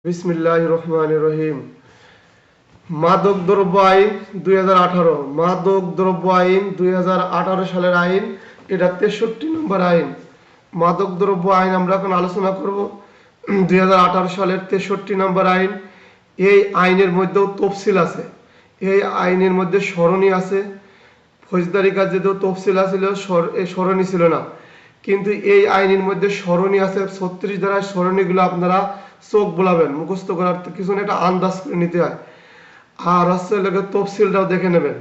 বিসমিল্লাহির রহমানির রহিম। মাদক দ্রব্য আইন 2018, মাদক দ্রব্য আইন 2018 সালের আইন, এটা 63 নম্বর আইন। মাদক দ্রব্য আইন আমরা এখন আলোচনা করব 2018 সালের 63 নম্বর আইন। এই আইনের মধ্যেও তফসিল আছে, এই আইনের মধ্যে সরণি আছে। ফৌজদারি কাজেতেও তফসিল আছিল, সরণি ছিল না, কিন্তু এই আইনের মধ্যে সরণি আছে। 36 ধারায় সরণিগুলো আপনারা চোখ বোলাবেন, মুখস্থ করার কিছু না, এটা আন্দাজ করে নিতে হয়। আর হচ্ছে তফসিলটাও দেখে নেবেন।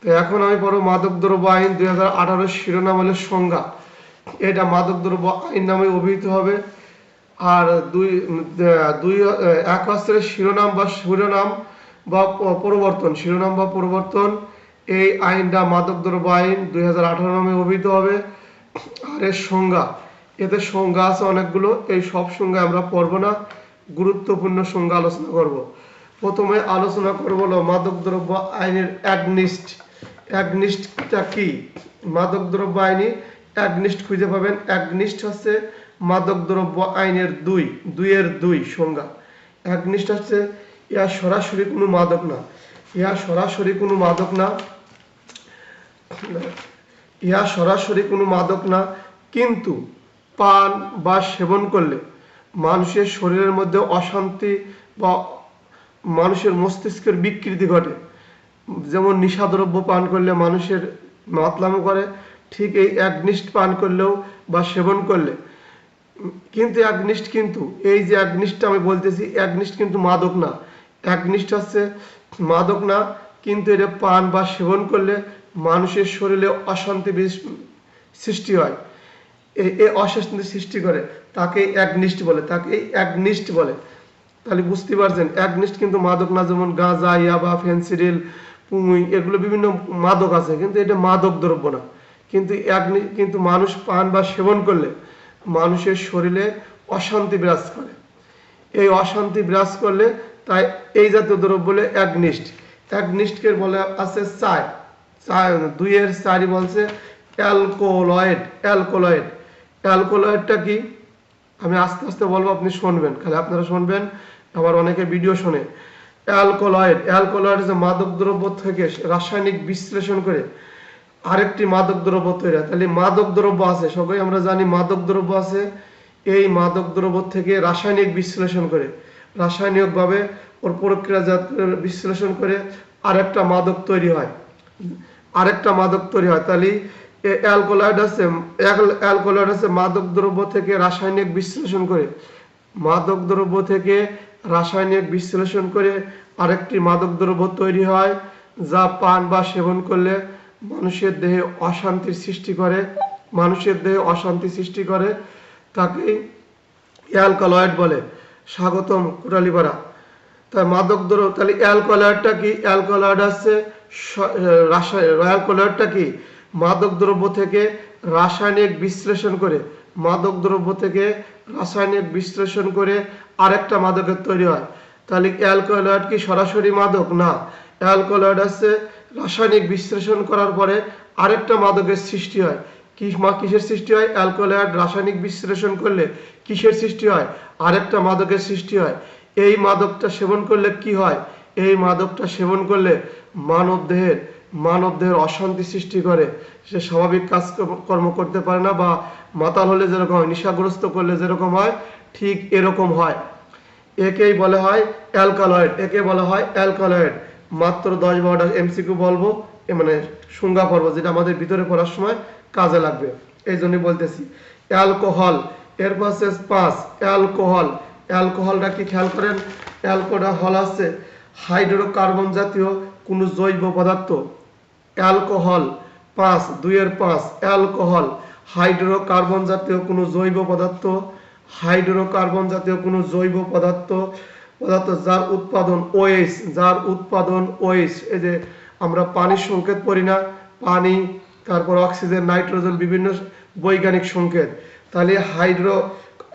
তো এখন আমি পড়ো মাদক দ্রব্য আইন 2018 শিরোনাম হলে সংজ্ঞা। এটা মাদক দ্রব্য আইন নামে অভিহিত হবে। আর এক হচ্ছে শিরোনাম বা পরিবর্তন। এই আইনটা মাদক দ্রব্য আইন 2018 নামে অভিহিত হবে। আর এর সংজ্ঞা, এতে সংজ্ঞা আছে অনেকগুলো, এই সব সংজ্ঞা আমরা পড়ব না, গুরুত্বপূর্ণ সংজ্ঞা আলোচনা করব। প্রথমে আলোচনা করব হলো মাদক দ্রব্য আইনের অ্যাগনিস্ট। অ্যাগনিস্টটা কি? মাদক দ্রব্য আইনে অ্যাগনিস্ট খুঁজে পাবেন। অ্যাগনিস্ট হচ্ছে মাদক দ্রব্য আইনের দুইয়ের দুই সংজ্ঞা। অ্যাগনিস্ট হচ্ছে ইয়া সরাসরি কোনো মাদক না, ইয়া সরাসরি কোনো মাদক না, ইহা সরাসরি কোনো মাদক না, কিন্তু পান বা সেবন করলে মানুষের শরীরের মধ্যে অশান্তি বা মানুষের মস্তিষ্কের বিকৃতি ঘটে। যেমন নিশাদ্রব্য পান করলে মানুষের মাতলামি করে, ঠিক এই অ্যাগনিস্ট পান করলেও বা সেবন করলে কিন্তু এই যে অ্যাগনিস্টটা আমি বলতেছি, অ্যাগনিস্ট কিন্তু মাদক না। অ্যাগনিস্ট হচ্ছে মাদক না, কিন্তু এটা পান বা সেবন করলে মানুষের শরীরে অশান্তি সৃষ্টি হয়, এই অশান্তি সৃষ্টি করে, তাকে অ্যাগনিস্ট বলে। তাহলে বুঝতে পারছেন, অ্যাগনিস্ট কিন্তু মাদক না। যেমন গাঁজা, ইয়াবা, ফেন্সিডিল, পুঙুই, এগুলো বিভিন্ন মাদক আছে, কিন্তু এটা মাদক দ্রব্য না। কিন্তু মানুষ পান বা সেবন করলে মানুষের শরীরে অশান্তি বিরাজ করে, এই অশান্তি বিরাজ করলে তাই এই জাতীয় দ্রব্য বলে অ্যাগনিস্ট। অ্যাগনিস্টকে বলে আছে দুইয়ের চারি বলছে অ্যালকোলয়েড। অ্যালকোলয়েডটা কি আমি আস্তে আস্তে বলবো, আপনি শুনবেন, খালি আপনারা শুনবেন, আবার অনেকে ভিডিও শোনে। অ্যালকোলয়েড যে মাদক দ্রব্য থেকে রাসায়নিক বিশ্লেষণ করে আরেকটি মাদক দ্রব্য তৈরি হয়। তাহলে মাদক দ্রব্য আছে, সবাই আমরা জানি মাদক দ্রব্য আছে। এই মাদক দ্রব্য থেকে রাসায়নিক বিশ্লেষণ করে, রাসায়নিকভাবে ওর প্রক্রিয়াজাত বিশ্লেষণ করে আরেকটা মাদক তৈরি হয়, তাহলে অ্যালকোলয়েড আছে মাদক দ্রব্য থেকে রাসায়নিক বিশ্লেষণ করে, আরেকটি মাদক দ্রব্য তৈরি হয়, যা পান বা সেবন করলে মানুষের দেহে অশান্তির সৃষ্টি করে, তাকে অ্যালকোলয়েড বলে। স্বাগতম কোটালীপাড়া। তাই মাদক দ্রব্য, তাহলে অ্যালকোলয়েডটা কি? অ্যালকোলয়েডটা কি? মাদক দ্রব্য থেকে রাসায়নিক বিশ্লেষণ করে আরেকটা মাদকের তৈরি হয়। তাহলে অ্যালকোলয়েড কি সরাসরি মাদক না? অ্যালকোলয়েড আছে রাসায়নিক বিশ্লেষণ করার পরে আরেকটা মাদকের সৃষ্টি হয়। কিসের সৃষ্টি হয়? অ্যালকোলয়েড রাসায়নিক বিশ্লেষণ করলে কিসের সৃষ্টি হয়? আরেকটা মাদকের সৃষ্টি হয়। এই মাদকটা সেবন করলে কি হয়? এই মাদকটা সেবন করলে মানব দেহের অশান্তি সৃষ্টি করে, সে স্বাভাবিক কাজকর্ম করতে পারে না, বা মাতাল হলে যেরকম হয়, নেশাগ্রস্ত করলে যেরকম হয়, ঠিক এরকম হয়। একেই বলা হয় অ্যালকোলয়েড। মাত্র 10-12টা এমসিকিউ বলবো, মানে সংজ্ঞা পর্ব, যেটা আমাদের ভিতরে পড়ার সময় কাজে লাগবে, এই জন্যই বলতেছি। অ্যালকোহল, এর পাশে 5 অ্যালকোহলটা কি খেয়াল করেন? অ্যালকোহল আছে হাইড্রোকার্বন জাতীয় কোনো জৈব পদার্থ। অ্যালকোহল 5 অ্যালকোহল হাইড্রোকার্বন জাতীয় কোনো জৈব পদার্থ, যার উৎপাদন OH। এই যে আমরা পানির সংকেত পড়ি না, পানি, তারপর অক্সিজেন, নাইট্রোজেন, বিভিন্ন বৈজ্ঞানিক সংকেত। তাহলে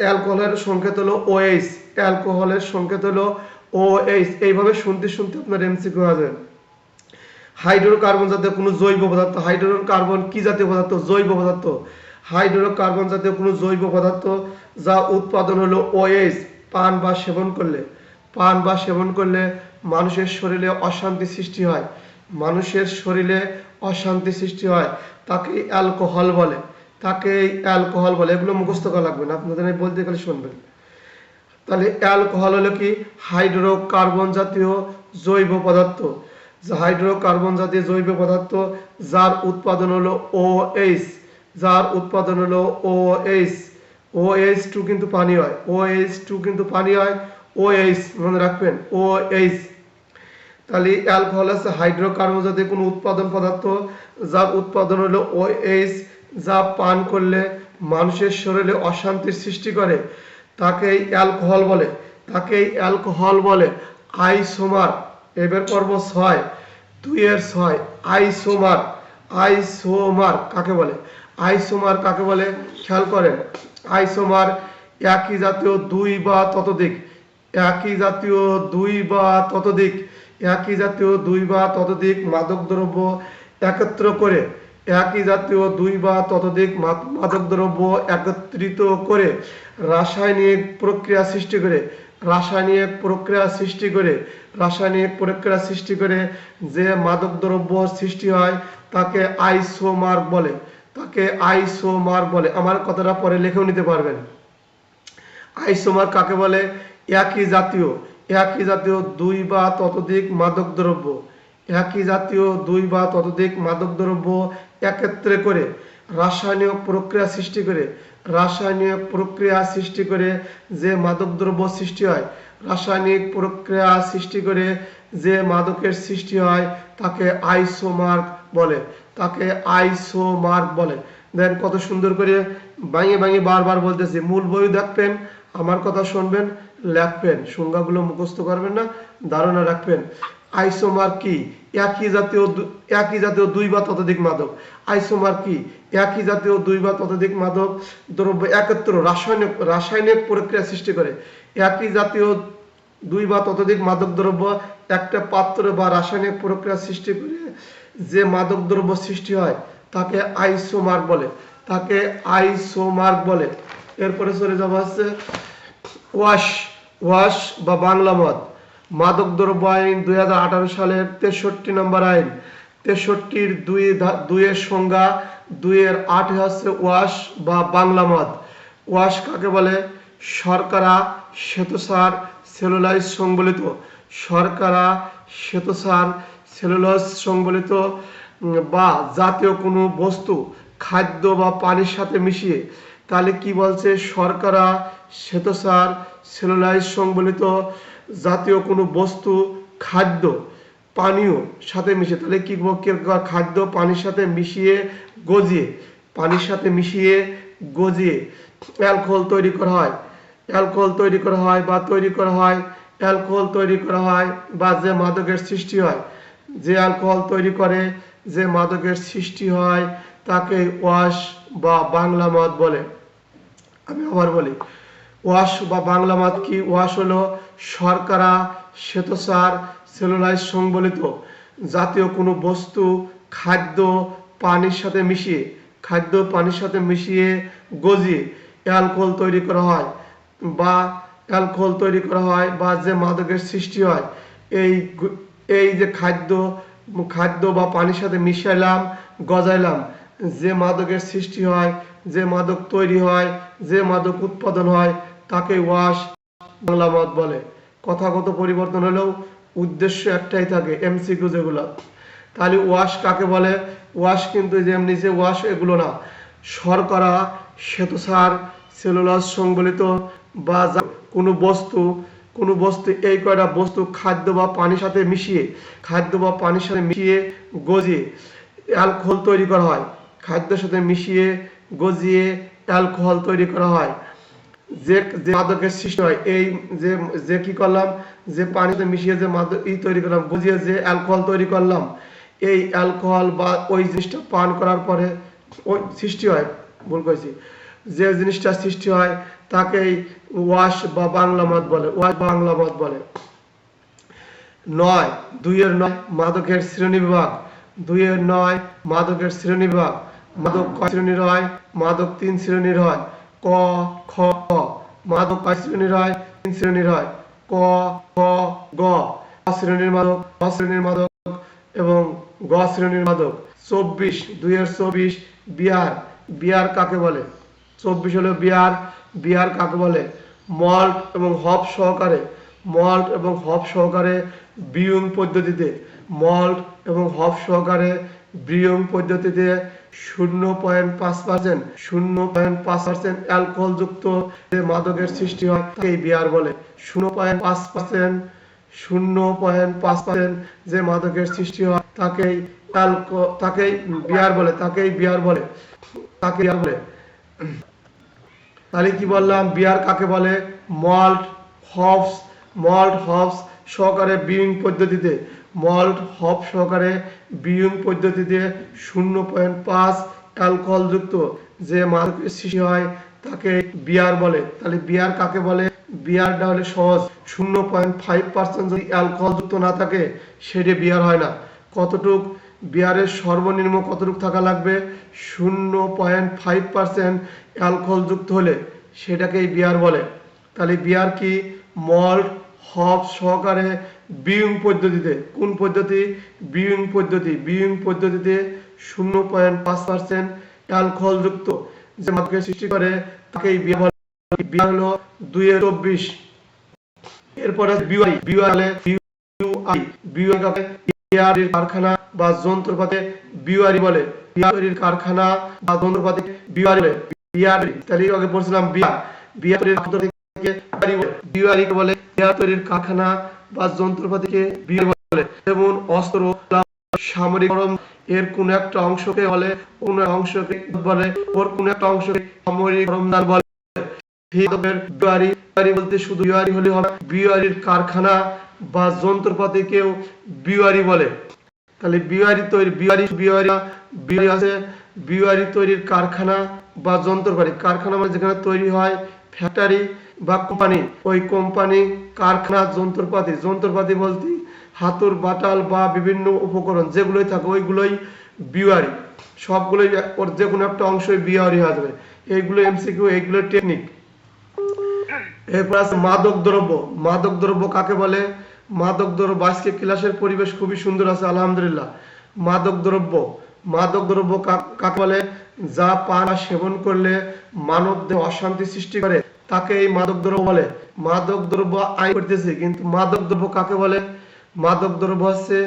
অ্যালকোহলের সংকেত হলো OH, এইভাবে শুনতে আপনার এমসিকিউ হবে। হাইড্রোকার্বন জাতীয় কোনো জৈব পদার্থ, হাইড্রোকার্বন কি জাতীয় পদার্থ? জৈব পদার্থ। হাইড্রোকার্বন জাতীয় কোনো জৈব পদার্থ, যা উৎপাদন হলো OH, পান বা সেবন করলে মানুষের শরীরে অশান্তি সৃষ্টি হয়, মানুষের শরীরে অশান্তি সৃষ্টি হয়, তাকে অ্যালকোহল বলে, এগুলো মুখস্থ করা লাগবে না, আপনাদের আমি বলতে গেলে শুনবেন। তাহলে অ্যালকোহল হলো কি? হাইড্রোকার্বন জাতীয় জৈব পদার্থ, যার উৎপাদন হলো OH, OH2 কিন্তু পানি হয়, OH মনে রাখবেন, OH। তাহলে অ্যালকোহল আছে হাইড্রোকার্বন জাতীয় কোনো উৎপাদন পদার্থ যার উৎপাদন হলো OH, যা পান করলে মানুষের শরীরে অশান্তির সৃষ্টি করে, তাকেই অ্যালকোহল বলে। আইসোমার, এবার পর্ব 6, 2-6, আইসোমার কাকে বলে? খেয়াল করেন, আইসোমার একই জাতীয় দুই বা ততোধিক মাদক দ্রব্য একত্র করে, একত্রিত করে রাসায়নিক প্রক্রিয়া সৃষ্টি করে যে মাদক দ্রব্য সৃষ্টি হয় তাকে আইসোমার বলে। আমার কথাটা পরে লিখেও নিতে পারবেন। আইসোমার কাকে বলে? একই জাতীয় দুই বা ততোধিক মাদক দ্রব্য একত্রে করে রাসায়নিক প্রক্রিয়া সৃষ্টি করে যে মাদক দ্রব্য সৃষ্টি হয়, যে মাদকের সৃষ্টি হয় তাকে আইসোমার বলে। দেন কত সুন্দর করে ভাঙিয়ে বারবার বলতেছি। মূল বই দেখবেন, আমার কথা শুনবেন, লিখবেন, সংজ্ঞাগুলো মুখস্থ করবেন না, ধারণা রাখবেন। আইসোমার কি? একই জাতীয় দুই বা ততোধিক মাদক। আইসোমার কি? একই জাতীয় দুই বা ততোধিক মাদক দ্রব্য একত্র রাসায়নিক প্রক্রিয়া সৃষ্টি করে। একই জাতীয় দুই বা ততোধিক মাদক দ্রব্য একটা পাত্র বা রাসায়নিক প্রক্রিয়া সৃষ্টি করে যে মাদক দ্রব্য সৃষ্টি হয় তাকে আইসোমার বলে। এরপরে চলে যাওয়া হচ্ছে ওয়াশ বা বাংলা মদ। মাদক দ্রব্য আইন 2018 সালের 63 নম্বর আইন, 63-এর 2-এর সংজ্ঞা, 2-8 হচ্ছে ওয়াশ বা বাংলা মদ। ওয়াশ কাকে বলে? শর্করা, শ্বেতসার, সেলুলোজ সংবলিত বা জাতীয় কোনো বস্তু খাদ্য বা পানির সাথে মিশিয়ে। তাহলে কি বলছে? শর্করা, শ্বেতসার, সেলুলোজ সংবলিত জাতীয় কোনো বস্তু খাদ্য পানীয় সাথে মিশিয়ে, তাহলে কি খাদ্য পানির সাথে মিশিয়ে গজিয়ে অ্যালকোহল তৈরি করা হয় বা যে মাদকের সৃষ্টি হয় তাকে ওয়াশ বা বাংলা মদ বলে। আমি আবার বলি, ওয়াশ বা বাংলা মদ কি? ওয়াশ হলো শর্করা, শ্বেতসার, সেলুলোজ সংবলিত জাতীয় কোনো বস্তু খাদ্য পানির সাথে মিশিয়ে গজিয়ে অ্যালকোহল তৈরি করা হয় বা যে মাদকের সৃষ্টি হয়। এই যে খাদ্য বা পানির সাথে মিশাইলাম, গজাইলাম, যে মাদকের সৃষ্টি হয়, যে মাদক তৈরি হয়, যে মাদক উৎপাদন হয় তাকে ওয়াশ বাংলা মদ বলে। কথাগত পরিবর্তন হলেও উদ্দেশ্য একটাই থাকে, MCQ যেগুলো। তাহলে ওয়াশ কাকে বলে? ওয়াশ কিন্তু যেমনি যে ওয়াশ এগুলো না, শর্করা, শ্বেতসার, সেলুলোজ সংবলিত বা কোনো বস্তু এই কয়টা বস্তু খাদ্য বা পানির সাথে মিশিয়ে গজিয়ে অ্যালকোহল তৈরি করা হয়। খাদ্যের সাথে মিশিয়ে গজিয়ে অ্যালকোহল তৈরি করা হয়। যে মাদকের সৃষ্টি হয়, এই যে কি করলাম, যে পানিতে মিশিয়ে যে মাদক তৈরি করলাম, গজিয়ে যে অ্যালকোহল তৈরি করলাম, এই অ্যালকোহল বা ওই জিনিসটা পান করার পরে যে জিনিসটা সৃষ্টি হয় তাকেই ওয়াশ বা বাংলা মদ বলে। 2-9 মাদকের শ্রেণীবিভাগ। মাদক কয় শ্রেণীর হয়? মাদক 3 শ্রেণীর হয়। ক, খ, মাদক কয় শ্রেণীর হয়? তিন শ্রেণীর হয়, ক, খ, গ। ক শ্রেণীর মাদক, খ শ্রেণীর মাদক এবং গ শ্রেণীর মাদক। 24, 2-24 বিয়ার। বিয়ার কাকে বলে? 24 হলো বিয়ার। বিয়ার কাকে বলে? মল্ট এবং হপ সহকারে, মল্ট এবং হপ সহকারে ব্রিউইং পদ্ধতিতে, মল্ট এবং হপ সহকারে ব্রিউইং পদ্ধতিতে 0.5% 0.5% অ্যালকোহলযুক্ত যে মাদকের সৃষ্টি হয় তাকেই বিয়ার বলে। 0.5% 0.5% যে মাদকের সৃষ্টি হয় তাকেই বিয়ার বলে, তাকেই বিয়ার বলে। তাহলে কি বললাম? বিয়ার কাকে বলে? মল্ট হপস সহকারে ব্রিউইং পদ্ধতিতে, মল্ট হপ সহকারে ব্রিউইং পদ্ধতিতে 0.5 অ্যালকোহলযুক্ত যে মাদকের সৃষ্টি হয় তাকে বিয়ার বলে। তাহলে বিয়ার কাকে বলে? বিয়ারটা হলে সহজ, 0.5% যদি অ্যালকোহলযুক্ত না থাকে সেটা বিয়ার হয় না। কতটুক বিয়ারের সর্বনিম্ন কতটুক থাকা লাগবে? 0.5% অ্যালকোহলযুক্ত হলে সেটাকেই বিয়ার বলে। তাহলে বিয়ার কি? মল্ট হপ সহকারে ব্রিউইং পদ্ধতিতে। কোন পদ্ধতি? ব্রিউইং পদ্ধতি। ব্রিউইং পদ্ধতিতে 0.5% অ্যালকোহলযুক্ত যে মাদকের সৃষ্টি করে তাকেই বিয়ার বলে। বিয়ার হলো 2-24। এরপরে বিয়ারের কারখানা বা যন্ত্রপাতি বিয়ারি বলে। বিয়ার তৈরির কারখানা বা যন্ত্রপাতি বিয়ারি বলে। বিয়ারি, তাহলে আগে বলছিলাম বিয়ার। বিয়ার তৈরির বিয়ারিকে বলে বিয়ার তৈরির কারখানা বা যন্ত্রপাতিকে বিয়ারি বলে। যেমন অস্ত্র, সামরিক সরঞ্জাম এর কোন একটা অংশকে বলে, কোন অংশকে বলে, ওর কোন একটা অংশকে সামরিক সরঞ্জাম বলে। বিয়ারি বলতে শুধু বিয়ারি হলে হবে, বিয়ারির কারখানা বা যন্ত্রপাতিকেও বিয়ারি বলে। তাহলে বিয়ারি আছে বিয়ারি তৈরির কারখানা বা যন্ত্রপাতি। কারখানা মানে যেখানে তৈরি হয়, ফ্যাক্টরি বা কোম্পানি, ওই কোম্পানি, কারখানা, যন্ত্রপাতি বলতে হাতুর, বাটাল বা বিভিন্ন উপকরণ যেগুলোই থাকে ওইগুলোই বিয়ারি। সবগুলোই ওর যে কোনো একটা অংশই বিয়ারি হয়ে যাবে। এইগুলো এমসিকিউ, এইগুলো টেকনিক। এরপর আছে মাদক দ্রব্য। মাদক দ্রব্য কাকে বলে? মাদক দ্রব্য, আজকে ক্লাসের পরিবেশ খুবই সুন্দর আছে আলহামদুলিল্লাহ। মাদক দ্রব্য কাকে বলে? যা পান বা সেবন করলে মানব দেহে অশান্তি সৃষ্টি করে তাকে এই মাদক দ্রব্য বলে। মাদক দ্রব্য আইন করতেছে, কিন্তু মাদক দ্রব্য কাকে বলে? মাদক দ্রব্য হচ্ছে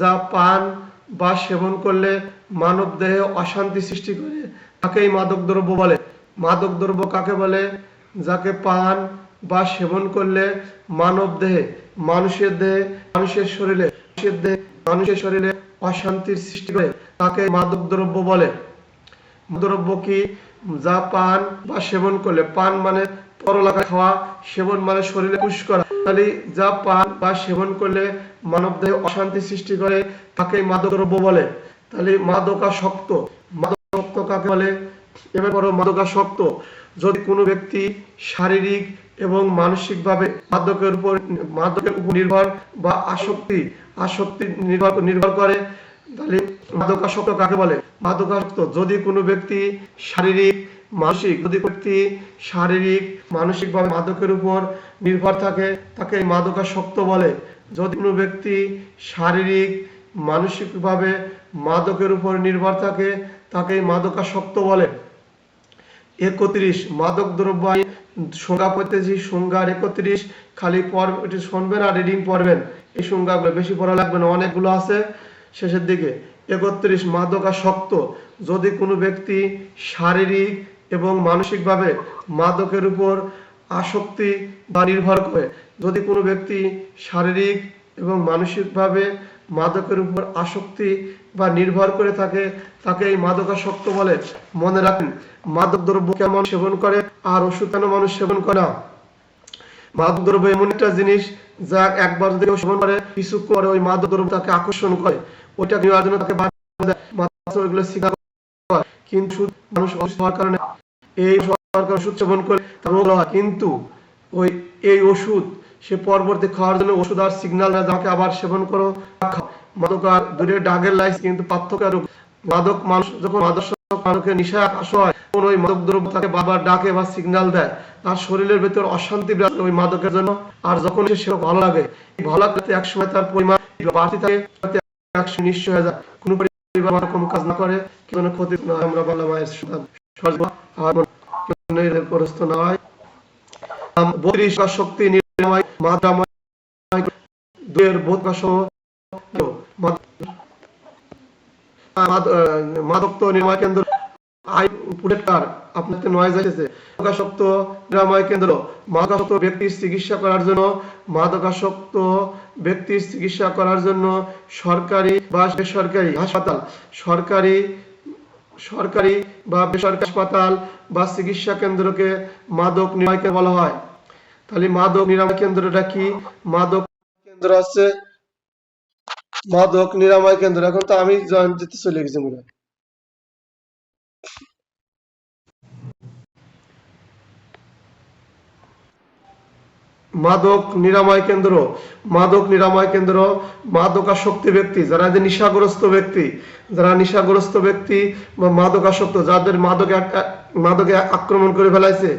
যা পান বা সেবন করলে মানব দেহে অশান্তি সৃষ্টি করে তাকেই মাদক দ্রব্য বলে। মাদক দ্রব্য কাকে বলে? যাকে পান বা সেবন করলে মানব দেহে, মানুষের শরীরে অশান্তির সৃষ্টি করে তাকে মাদক দ্রব্য বলে। দ্রব্য কি? যা পান বা সেবন করলে, পান মানে তরল আকারে খাওয়া, সেবন মানে শরীরে পুশ করা। তাহলে যা পান বা সেবন করলে মানব দেহে অশান্তি সৃষ্টি করে তাকে মাদক দ্রব্য বলে। তাহলে মাদকাসক্ত কাকে বলে? এবার বড় মাদকাসক্ত, যদি কোনো ব্যক্তি শারীরিক এবং মানসিকভাবে মাদকের উপর নির্ভর বা আসক্তি নির্ভর করে, তাহলে মাদকাসক্ত কাকে বলে? মাদকাসক্ত যদি কোনো ব্যক্তি শারীরিক মানসিকভাবে মাদকের উপর নির্ভর থাকে তাকে মাদকাসক্ত বলে। যদি কোনো ব্যক্তি শারীরিক মানসিকভাবে মাদকের উপর নির্ভর থাকে তাকে মাদকাসক্ত বলে। 31 মাদক দ্রব্য আইন সংজ্ঞা পড়তেছি, সংজ্ঞার 31 খালি এটি শুনবেন আর রিডিং পড়বেন। এই সংজ্ঞাগুলো বেশি পড়া লাগবে না, অনেকগুলো আছে শেষের দিকে। 31 মাদকাসক্ত, যদি কোনো ব্যক্তি শারীরিক এবং মানসিকভাবে মাদকের উপর আসক্তি বা নির্ভর করে, যদি কোনো ব্যক্তি শারীরিক এবং মানসিকভাবে মাদকের উপর আসক্তি বা নির্ভর করে থাকে তাকে এই মাদকাসক্ত বলে। মনে রাখেন, মাদক দ্রব্য কেমন সেবন করে আর ওষুধ কেন মানুষ সেবন করে না। মাদক দ্রব্য এমন একটা জিনিস যা একবার যদি সেবন করে কিছু করে ওই মাদক দ্রব্য তাকে আকর্ষণ করে, ওইটা নেওয়ার জন্য তাকে ওইগুলো স্বীকার করে। কিন্তু মানুষ অসুস্থ হওয়ার কারণে এই ওষুধ সেবন করে রোগ হয়, কিন্তু এই ওষুধ সে পরবর্তী খাওয়ার জন্য ওষুধ আর সিগন্যাল দেয় যাকে আবার সেবন করো। মাদক আর দূরে ডাগের লাইস, কিন্তু পার্থক্য মাদক মানুষ যখন মাদক মানুষকে নেশায় আসয়, কোন ওই মাদক দ্রব্য তাকে বারবার ডাকে বা সিগন্যাল দেয়, তার শরীরের ভেতর অশান্তি বিরাজ করে ওই মাদকের জন্য। আর যখন সে ভালো লাগে, ভালো লাগতে একসময় তার পরিমাণ বাড়তি থাকে, একসময় নিঃস্ব হয়ে যায়। কোনো পরিবার কোনো কাজ না করে, কেউ ক্ষতি না হয়। আমরা বাংলা মায়ের গ্রস্ত না হয়। 32 শক্তি নিরাময় মাদ্রাময় দুয়ের বোধ মাদক নিরাময় কেন্দ্র আপনাদের নয়েজ আসছে। মাদকাসক্ত নিরাময় কেন্দ্র মাদকাসক্ত ব্যক্তির চিকিৎসা করার জন্য, মাদকাসক্ত ব্যক্তির চিকিৎসা করার জন্য সরকারি বা বেসরকারি হাসপাতাল, সরকারি বা বেসরকারি হাসপাতাল বা চিকিৎসা কেন্দ্রকে মাদক নিরাময় কেন্দ্র বলা হয়। তাহলে মাদক নিরাময় কেন্দ্রটা কি? মাদক কেন্দ্র আছে মাদক নিরাময় কেন্দ্র। এখন তো আমি যেতে চলে গেছি মনে হয়। মাদক নিরাময় কেন্দ্র, মাদক নিরাময় কেন্দ্র মাদকাসক্ত ব্যক্তি, যারা নেশাগ্রস্ত ব্যক্তি, যারা নেশাগ্রস্ত ব্যক্তি বা মাদকাসক্ত, যাদের মাদকে আক্রমণ করে ফেলাইছে,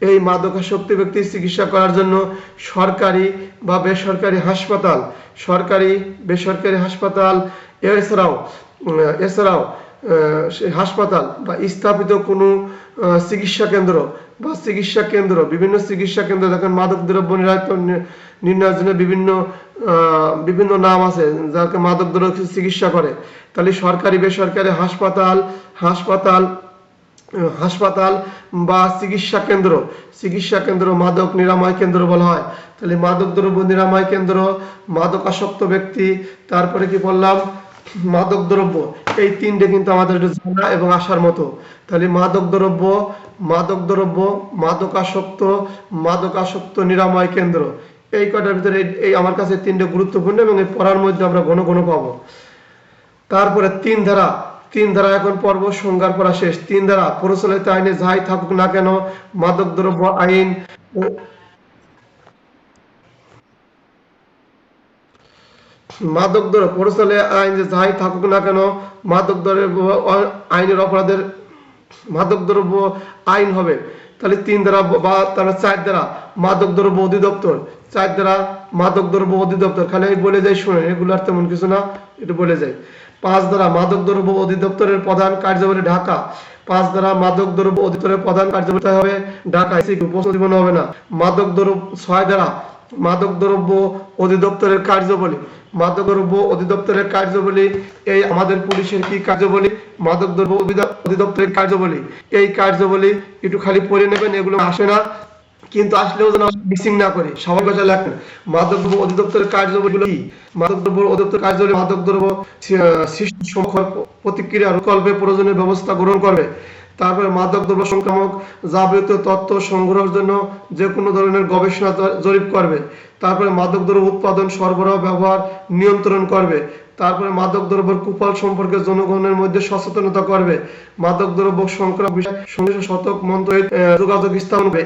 এই মাদকাসক্ত ব্যক্তির চিকিৎসা করার জন্য সরকারি বা বেসরকারি হাসপাতাল, সরকারি বেসরকারি হাসপাতাল, এছাড়াও হাসপাতাল বা স্থাপিত কোনো চিকিৎসা কেন্দ্র বা চিকিৎসা কেন্দ্র, বিভিন্ন চিকিৎসা কেন্দ্র দেখেন মাদক দ্রব্য নির্ণয়ের জন্য বিভিন্ন নাম আছে যাকে মাদক দ্রব্য চিকিৎসা করে। তাহলে সরকারি বেসরকারি হাসপাতাল বা চিকিৎসা কেন্দ্র মাদক নিরাময় কেন্দ্র বলা হয়। তাহলে মাদক দ্রব্য নিরাময় কেন্দ্র, মাদকাসক্ত ব্যক্তি, তারপরে কি বললাম মাদক দ্রব্য, এই তিনটে কিন্তু আমাদের জানা এবং আসার মতো। তাহলে মাদক দ্রব্য, মাদকাসক্ত নিরাময় কেন্দ্র, এই কটার ভিতরে এই আমার কাছে তিনটে গুরুত্বপূর্ণ এবং এই পড়ার মধ্যে আমরা ঘন ঘন পাবো। তারপরে তিন ধারা এখন পর্ব সংজ্ঞার পড়া শেষ। তিন ধারা প্রচলিত আইনে যাই থাকুক না কেন, মাদক দ্রব্য আইন মাদক দ্রব্য প্রচলিত আইন যে যাই থাকুক না কেন, মাদক দ্রব্য আইনের অপরাধের মাদক দ্রব্য আইন হবে। তাহলে তিন ধারা বা তাহলে চার ধারা মাদক দ্রব্য অধিদপ্তর, চার ধারা মাদক দ্রব্য অধিদপ্তর, খালি আমি বলে যাই শুনেন, এগুলো আর তেমন কিছু না, একটু বলে যাই। 5 ধারা মাদক দ্রব্য অধিদপ্তরের প্রধান কার্যাবলী ঢাকা, 5 ধারা মাদক দ্রব্য অধিদপ্তরের প্রধান কার্যাবলী হবে ঢাকা, প্রশ্ন জীবন হবে না। মাদক দ্রব্য 6 ধারা মাদক দ্রব্য অধিদপ্তরের কার্যাবলী, মাদক দ্রব্য অধিদপ্তরের কার্যাবলী, এই আমাদের পুলিশের কি কার্যাবলী, মাদক দ্রব্য অধিদপ্তরের কার্যাবলী, এই কার্যাবলী একটু খালি পড়ে নেবেন, এগুলো আসে না কিন্তু আসলেও যেন মিসিং না করি, সবাই ভাষা লেখেন। মাদক দ্রব্য অধিদপ্তরের কার্যাবলী কি? মাদক দ্রব্য অধিদপ্তর কার্যাবলী মাদক দ্রব্য সৃষ্টি প্রতিক্রিয়া রূপকল্পে প্রয়োজনীয় ব্যবস্থা গ্রহণ করবে। তারপরে মাদক দ্রব্য সংক্রামক যাবতীয় তথ্য সংগ্রহের জন্য যে কোনো ধরনের গবেষণা জরিপ করবে। তারপরে মাদক দ্রব্য উৎপাদন, সরবরাহ, ব্যবহার নিয়ন্ত্রণ করবে। তারপরে মাদক দ্রব্যের কুফল সম্পর্কে জনগণের মধ্যে সচেতনতা করবে। মাদক দ্রব্য সংক্রামক বিষয়ে শতক মন্ত্রে যোগাযোগ স্থাপন করবে।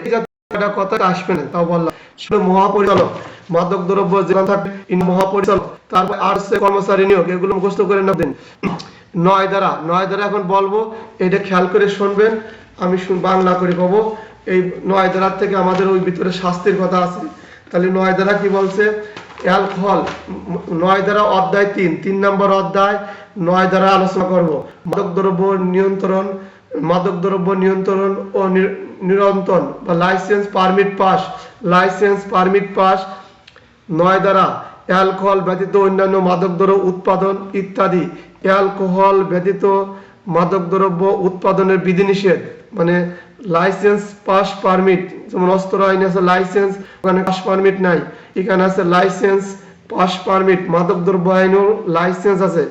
কথা আসবে না, তাও বললাম সেটা মহাপরিচালক, মাদক দ্রব্য যেখানে থাকবে মহাপরিচালক। তারপর আর্টস কর্মচারী নিয়োগ, এগুলো মুখস্থ করে না দিন। 9 ধারা এখন বলবো, এটা খেয়াল করে শুনবেন, আমি বাংলা করে পাবো। এই 9 ধারা থেকে আমাদের ওই ভিতরে শাস্তির কথা আছে। তাহলে 9 ধারা কি বলছে? অ্যালকোহল, 9 ধারা অধ্যায় 3 নম্বর অধ্যায়, 9 ধারা আলোচনা করব। মাদক দ্রব্য নিয়ন্ত্রণ ও নিয়ন্ত্রণ বা লাইসেন্স পারমিট পাস। 9 ধারা অ্যালকোহল ব্যতীত অন্যান্য মাদক দ্রব্য উৎপাদন ইত্যাদি, অ্যালকোহল ব্যতীত মাদক দ্রব্য উৎপাদনের বিধিনিষেধ, মানে লাইসেন্স পাস পারমিট, যেমন অস্ত্র আইনে আছে লাইসেন্স, ওখানে পাস পারমিট নাই, এখানে আছে লাইসেন্স পাস পারমিট। মাদক দ্রব্য আইনেও লাইসেন্স আছে,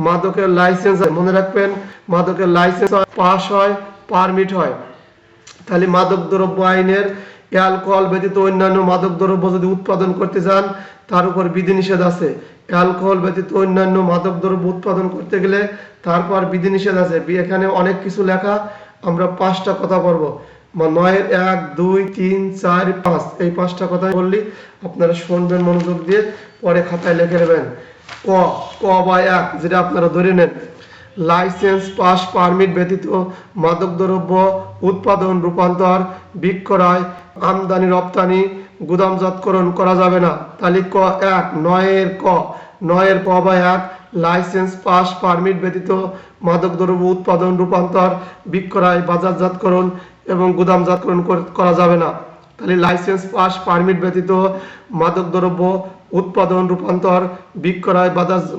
মাদকের লাইসেন্স হয়, মনে রাখবেন মাদকের লাইসেন্স পাস হয়, পারমিট হয়। তাহলে মাদক দ্রব্য আইনের অ্যালকোহল ব্যতীত অন্যান্য মাদক দ্রব্য যদি উৎপাদন করতে যান তার উপর বিধিনিষেধ আছে। অ্যালকোহল ব্যতীত অন্যান্য মাদক দ্রব্য উৎপাদন করতে গেলে তারপর বিধিনিষেধ আছে। এখানে অনেক কিছু লেখা, আমরা 5টা কথা পড়বো। 9-এর 1, 2, 3, 4, 5, এই 5টা কথা বললি আপনারা শুনবেন মনোযোগ দিয়ে, পরে খাতায় লিখে নেবেন। ক বা 1 যেটা আপনারা ধরে নেন, লাইসেন্স পাস পারমিট ব্যতীত মাদকদ্রব্য উৎপাদন, রূপান্তর, বিক্রয়, আমদানি রপ্তানি, গুদামজাতকরণ করা যাবে না। তাহলে ক 1 9 ক বা 1 লাইসেন্স পাস পারমিট ব্যতীত মাদকদ্রব্য উৎপাদন, রূপান্তর, বিক্রয়, বাজারজাতকরণ এবং গুদামজাতকরণ করা যাবে না। তাহলে লাইসেন্স পাস পারমিট ব্যতীত মাদকদ্রব্য উৎপাদন, রূপান্তর, বিক্রয়,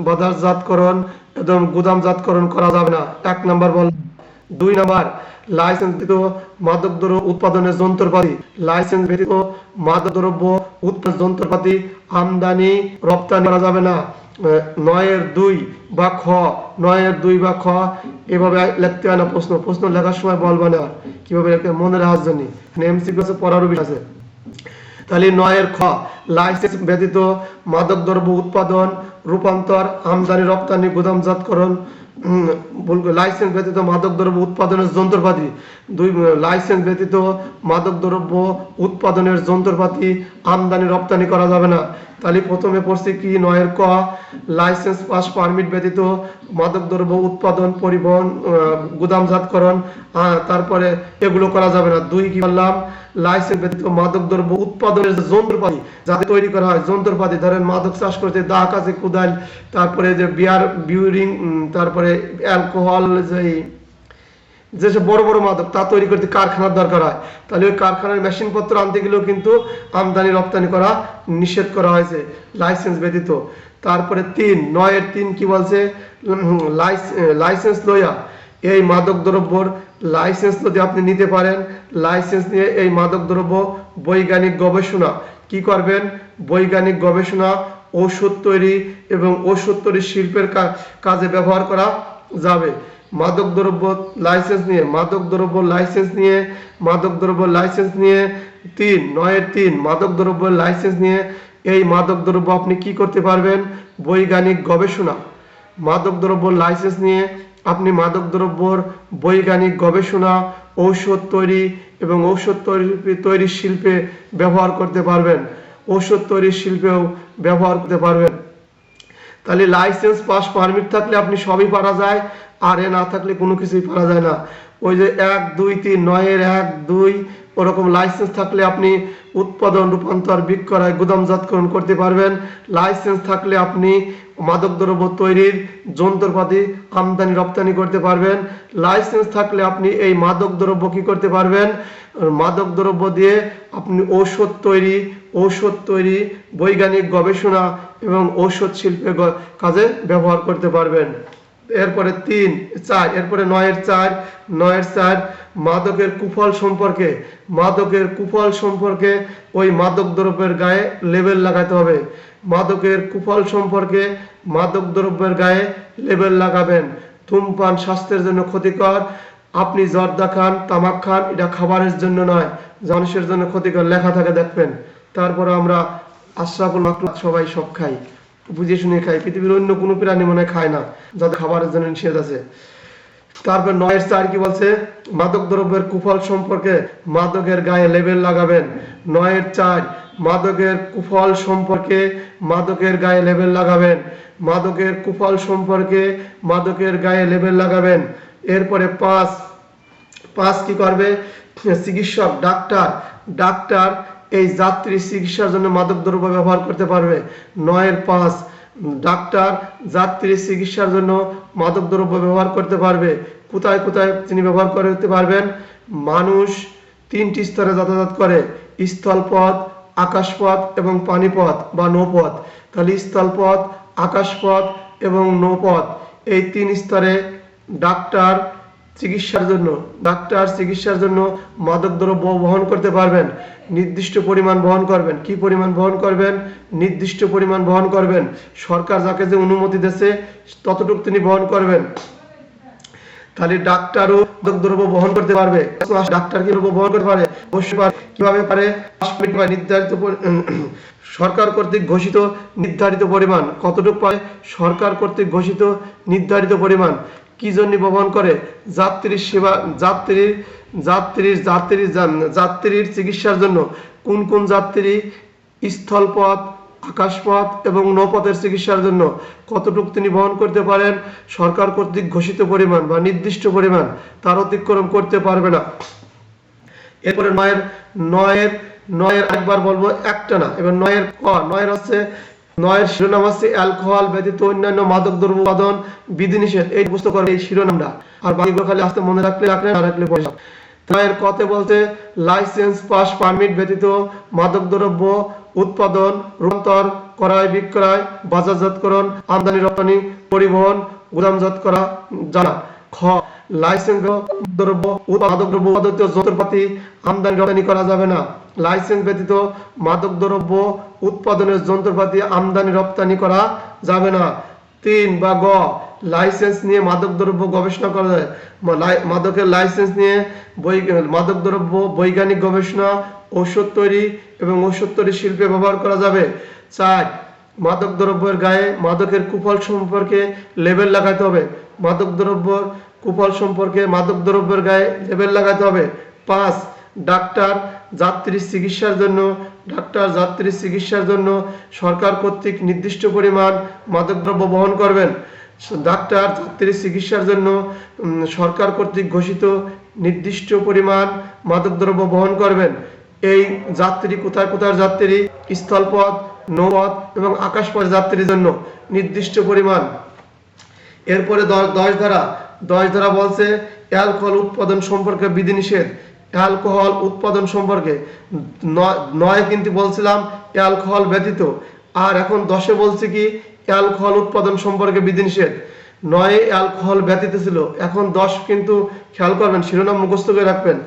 বাজারজাতকরণ এবং গুদামজাতকরণ করা যাবে না। 1 নম্বর বল। 2 নম্বর, লাইসেন্স ব্যতীত মাদকদ্রব্য উৎপাদনের যন্ত্রপাতি, লাইসেন্স ব্যতীত মাদকদ্রব্য উৎপাদন যন্ত্রপাতি আমদানি রপ্তানি করা যাবে না। 9-2 বা খ 9-2 বা খ এভাবে লিখতে হয় না। প্রশ্ন লেখার সময় বলবা না কিভাবে লিখতে মনে রাখার জন্য, এমসিকিউ আছে, পড়ারও বিষয় আছে। তাহলে 9 খ লাইসেন্স ব্যতীত মাদকদ্রব্য উৎপাদন, রূপান্তর, আমদানি রপ্তানি, গুদামজাতকরণ, লাইসেন্স ব্যতীত মাদকদ্রব্য উৎপাদনের যন্ত্রপাতি। 2 লাইসেন্স ব্যতীত মাদকদ্রব্য উৎপাদনের যন্ত্রপাতি আমদানি রপ্তানি করা যাবে না। তাহলে প্রথমে পড়ছি কি 9 ক লাইসেন্স পাস পারমিট ব্যতীত মাদকদ্রব্য উৎপাদন, পরিবহন, গুদামজাতকরণ, তারপরে এগুলো করা যাবে না। 2 কি বললাম, লাইসেন্স ব্যতীত মাদকদ্রব্য উৎপাদনের যে যন্ত্রপাতি যাতে তৈরি করা হয় যন্ত্রপাতি, ধরেন মাদক চাষ করতে দা, কাছে, কুদাল, তারপরে যে বিয়ারিং, তারপরে অ্যালকোহল, যেসব বড় বড় মাদক তা তৈরি করতে কারখানার দরকার হয়। তাহলে ওই কারখানার মেশিনপত্র আনতে গেলেও কিন্তু আমদানি রপ্তানি করা নিষেধ করা হয়েছে লাইসেন্স ব্যতীত। তারপরে 9-3 কি বলছে, লাইসেন্স লইয়া এই মাদকদ্রব্যর লাইসেন্স যদি আপনি নিতে পারেন, লাইসেন্স নিয়ে এই মাদকদ্রব্য বৈজ্ঞানিক গবেষণা কি করবেন, বৈজ্ঞানিক গবেষণা, ঔষধ তৈরি এবং ঔষধ তৈরি শিল্পের কাজে ব্যবহার করা যাবে। মাদকদ্রব্য লাইসেন্স নিয়ে 9-3 মাদকদ্রব্য লাইসেন্স নিয়ে এই মাদকদ্রব্য আপনি কি করতে পারবেন, বৈজ্ঞানিক গবেষণা। মাদকদ্রব্য লাইসেন্স নিয়ে আপনি মাদকদ্রব্যর বৈজ্ঞানিক গবেষণা, ঔষধ তৈরি এবং ঔষধ তৈরি শিল্পে ব্যবহার করতে পারবেন, ঔষধ তৈরি শিল্পেও ব্যবহার করতে পারবেন। তাহলে লাইসেন্স পাস পারমিট থাকলে আপনি সবই পারা যায়, আর এ না থাকলে কোনো কিছুই পারা যায় না। ওই যে 1-2-3 9-1-2 ওরকম লাইসেন্স থাকলে আপনি উৎপাদন, রূপান্তর, বিক্রয়, গুদামজাতকরণ করতে পারবেন। লাইসেন্স থাকলে আপনি মাদকদ্রব্য তৈরির যন্ত্রপাতি আমদানি রপ্তানি করতে পারবেন। লাইসেন্স থাকলে আপনি এই মাদকদ্রব্য কি করতে পারবেন, মাদকদ্রব্য দিয়ে আপনি ঔষধ তৈরি, বৈজ্ঞানিক গবেষণা এবং ঔষধ শিল্পের কাজে ব্যবহার করতে পারবেন। এরপরে 9-4 মাদকের কুফল সম্পর্কে ওই মাদক দ্রব্যের গায়ে লেবেল লাগাতে হবে। মাদকের কুফল সম্পর্কে মাদক দ্রব্যের গায়ে লেবেল লাগাবেন। ধূমপান স্বাস্থ্যের জন্য ক্ষতিকর, আপনি জর্দা খান, তামাক খান, এটা খাবারের জন্য নয়, মানুষের জন্য ক্ষতিকর লেখা থাকে দেখবেন। তারপরে আমরা আশরাফুল মাখলুক সবাই সব খাই, বুঝে শুনে খাই, পৃথিবীর অন্য কোনো প্রাণী মনে খায় না যাদের খাবারের জন্য নিষেধ আছে। তারপর 9-4 কি বলছে, মাদক দ্রব্যের কুফল সম্পর্কে মাদকের গায়ে লেবেল লাগাবেন। 9-4 মাদকের কুফল সম্পর্কে মাদকের গায়ে লেবেল লাগাবেন, মাদকের কুফল সম্পর্কে মাদকের গায়ে লেবেল লাগাবেন। এরপরে 5 কি করবে, চিকিৎসক, ডাক্তার এই যাত্রী চিকিৎসার জন্য মাদকদ্রব্য ব্যবহার করতে পারবে। 9-5 ডাক্তার যাত্রী চিকিৎসার জন্য মাদকদ্রব্য ব্যবহার করতে পারবে। কোথায় তিনি ব্যবহার করতে পারবেন, মানুষ 3টি স্তরে যাতায়াত করে, স্থলপথ, আকাশপথ এবং পানিপথ বা নৌপথ। তাহলে স্থলপথ, আকাশপথ এবং নৌপথ এই 3 স্তরে ডাক্তার চিকিৎসার জন্য মাদকদ্রব্য বহন করতে পারবেন। নির্দিষ্ট পরিমাণ বহন করবেন। কি পরিমাণ বহন করবেন, নির্দিষ্ট পরিমাণ বহন করবেন। সরকার যাকে যে অনুমতি দিয়েছে ততটুকু তিনি বহন করবেন। তাহলে ডাক্তারও মাদকদ্রব্য বহন করতে পারবে। ডাক্তার কি বহন করতে পারে, অবশ্যই পারে। কিভাবে পারে, নির্ধারিত সরকার কর্তৃক ঘোষিত নির্ধারিত পরিমাণ। কতটুকু পারে, সরকার কর্তৃক ঘোষিত নির্ধারিত পরিমাণ। কি জন্য বহন করে, যাত্রীর চিকিৎসার জন্য। কোন যাত্রী, স্থলপথ, আকাশপথ এবং নৌপথের চিকিৎসার জন্য কতটুকু তিনি বহন করতে পারেন, সরকার কর্তৃক ঘোষিত পরিমাণ বা নির্দিষ্ট পরিমাণ তার অতিক্রম করতে পারবে না। এরপরে নয়ের একবার বলবো একটা না। এবার নয়ের হচ্ছে, নয়ের শিরোনাম হচ্ছে অ্যালকোহল ব্যতীত অন্যান্য মাদক দ্রব্য উৎপাদন বিধিনিষেধ। এই বুঝতে পারবে এই শিরোনামটা, আর বাকিগুলো খালি আসতে মনে রাখলে না রাখলে পয়সা। নয়ের কতে বলতে লাইসেন্স পাস পারমিট ব্যতীত মাদক দ্রব্য উৎপাদন, রূপান্তর, ক্রয় বিক্রয়, বাজারজাতকরণ, আমদানি রপ্তানি, পরিবহন, গুদামজাত করা জানা। খ লাইসেন্স দ্রব্য মাদক দ্রব্য উৎপাদিত যন্ত্রপাতি আমদানি রপ্তানি করা যাবে না। লাইসেন্স ব্যতীত মাদক দ্রব্য উৎপাদনের যন্ত্রপাতি আমদানি রপ্তানি করা যাবে না। 3 বা গ লাইসেন্স নিয়ে মাদক দ্রব্য গবেষণা করা যায়। মাদকের লাইসেন্স নিয়ে মাদক দ্রব্য বৈজ্ঞানিক গবেষণা, ঔষধ তৈরি এবং ঔষধ তৈরি শিল্পে ব্যবহার করা যাবে। 4 মাদক দ্রব্যের গায়ে মাদকের কুফল সম্পর্কে লেবেল লাগাতে হবে। মাদক দ্রব্যের কুফল সম্পর্কে মাদক দ্রব্যের গায়ে লেবেল লাগাতে হবে। 5 ডাক্তার যাত্রী চিকিৎসার জন্য সরকার কর্তৃক নির্দিষ্ট পরিমাণ মাদক দ্রব্য বহন করবেন। ডাক্তার যাত্রী চিকিৎসার জন্য সরকার কর্তৃক ঘোষিত নির্দিষ্ট পরিমাণ মাদক দ্রব্য বহন করবেন। এই যাত্রী কোথায় যাত্রী, স্থলপথ, নৌপথ এবং আকাশপথ যাত্রীর জন্য নির্দিষ্ট পরিমাণ। এরপরে 10 ধারা বলছে অ্যালকোহল উৎপাদন সম্পর্কে বিধিনিষেধ। অ্যালকোহল উৎপাদন সম্পর্কে 9 কিন্তু বলছিলাম অ্যালকোহল ব্যতীত, আর এখন 10 বলছে কি অ্যালকোহল উৎপাদন সম্পর্কে বিধিনিষেধ। 9 অ্যালকোহল ব্যতীত ছিল, এখন 10 কিন্তু খেয়াল করবেন, শিরোনাম মুখস্থ করে রাখবেন।